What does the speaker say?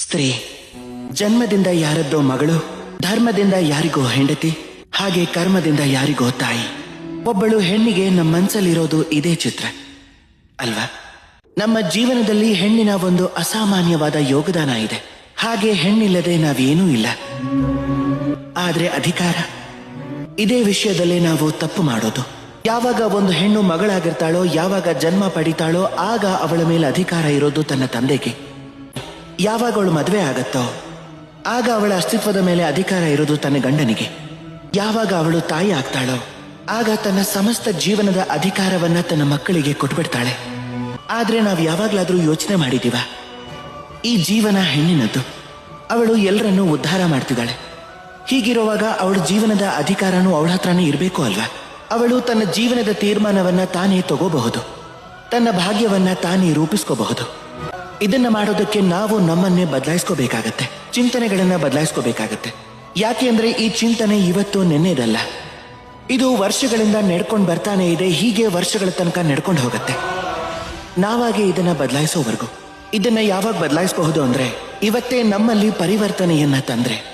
ಸ್ತ್ರೀ ಜನ್ಮದಿಂದ ಯಾರದ್ದೋ ಮಗಳು, ಧರ್ಮದಿಂದ ಯಾರಿಗೋ ಹೆಂಡತಿ, ಹಾಗೆ ಕರ್ಮದಿಂದ ಯಾರಿಗೋ ತಾಯಿ. ಒಬ್ಬಳು ಹೆಣ್ಣಿಗೆ ನಮ್ಮ ಮನಸ್ಸಲ್ಲಿರೋದು ಇದೇ ಚಿತ್ರ ಅಲ್ವಾ? ನಮ್ಮ ಜೀವನದಲ್ಲಿ ಹೆಣ್ಣಿನ ಒಂದು ಅಸಾಮಾನ್ಯವಾದ ಯೋಗದಾನ ಇದೆ. ಹಾಗೆ ಹೆಣ್ಣಿಲ್ಲದೆ ನಾವೇನೂ ಇಲ್ಲ. ಆದ್ರೆ ಅಧಿಕಾರ, ಇದೇ ವಿಷಯದಲ್ಲೇ ನಾವು ತಪ್ಪು ಮಾಡೋದು. ಯಾವಾಗ ಒಂದು ಹೆಣ್ಣು ಮಗಳಾಗಿರ್ತಾಳೋ, ಯಾವಾಗ ಜನ್ಮ ಪಡಿತಾಳೋ, ಆಗ ಅವಳ ಮೇಲೆ ಅಧಿಕಾರ ಇರೋದು ತನ್ನ ತಂದೆಗೆ. ಯಾವಾಗ ಅವಳು ಮದುವೆ ಆಗತ್ತೋ ಆಗ ಅವಳ ಅಸ್ತಿತ್ವದ ಮೇಲೆ ಅಧಿಕಾರ ಇರೋದು ತನ್ನ ಗಂಡನಿಗೆ. ಯಾವಾಗ ಅವಳು ತಾಯಿ ಆಗ್ತಾಳೋ ಆಗ ತನ್ನ ಸಮಸ್ತ ಜೀವನದ ಅಧಿಕಾರವನ್ನ ತನ್ನ ಮಕ್ಕಳಿಗೆ ಕೊಟ್ಬಿಡ್ತಾಳೆ. ಆದ್ರೆ ನಾವು ಯಾವಾಗ್ಲಾದ್ರೂ ಯೋಚನೆ ಮಾಡಿದೀವ, ಈ ಜೀವನ ಹೆಣ್ಣಿನದ್ದು, ಅವಳು ಎಲ್ಲರನ್ನೂ ಉದ್ಧಾರ ಮಾಡ್ತಿದ್ದಾಳೆ. ಹೀಗಿರುವಾಗ ಅವಳ ಜೀವನದ ಅಧಿಕಾರನೂ ಅವಳ ಹತ್ರನೇ ಇರಬೇಕು ಅಲ್ವಾ? ಅವಳು ತನ್ನ ಜೀವನದ ತೀರ್ಮಾನವನ್ನ ತಾನೇ ತಗೋಬಹುದು, ತನ್ನ ಭಾಗ್ಯವನ್ನ ತಾನೇ ರೂಪಿಸ್ಕೋಬಹುದು. ಇದನ್ನ ಮಾಡೋದಕ್ಕೆ ನಾವು ನಮ್ಮನ್ನೇ ಬದಲಾಯಿಸ್ಕೋಬೇಕಾಗತ್ತೆ, ಚಿಂತನೆಗಳನ್ನ ಬದಲಾಯಿಸ್ಕೋಬೇಕಾಗತ್ತೆ. ಯಾಕೆ ಅಂದ್ರೆ ಈ ಚಿಂತನೆ ಇವತ್ತು ನೆನ್ನೆದಲ್ಲ, ಇದು ವರ್ಷಗಳಿಂದ ನಡ್ಕೊಂಡು ಬರ್ತಾನೆ ಇದೆ. ಹೀಗೆ ವರ್ಷಗಳ ತನಕ ನಡ್ಕೊಂಡು ಹೋಗುತ್ತೆ. ನಾವಾಗೆ ಇದನ್ನ ಬದಲಾಯಿಸೋವರೆಗೂ. ಇದನ್ನ ಯಾವಾಗ ಬದಲಾಯಿಸಬಹುದು ಅಂದ್ರೆ ಇವತ್ತೇ ನಮ್ಮಲ್ಲಿ ಪರಿವರ್ತನೆಯನ್ನ ತಂದ್ರೆ.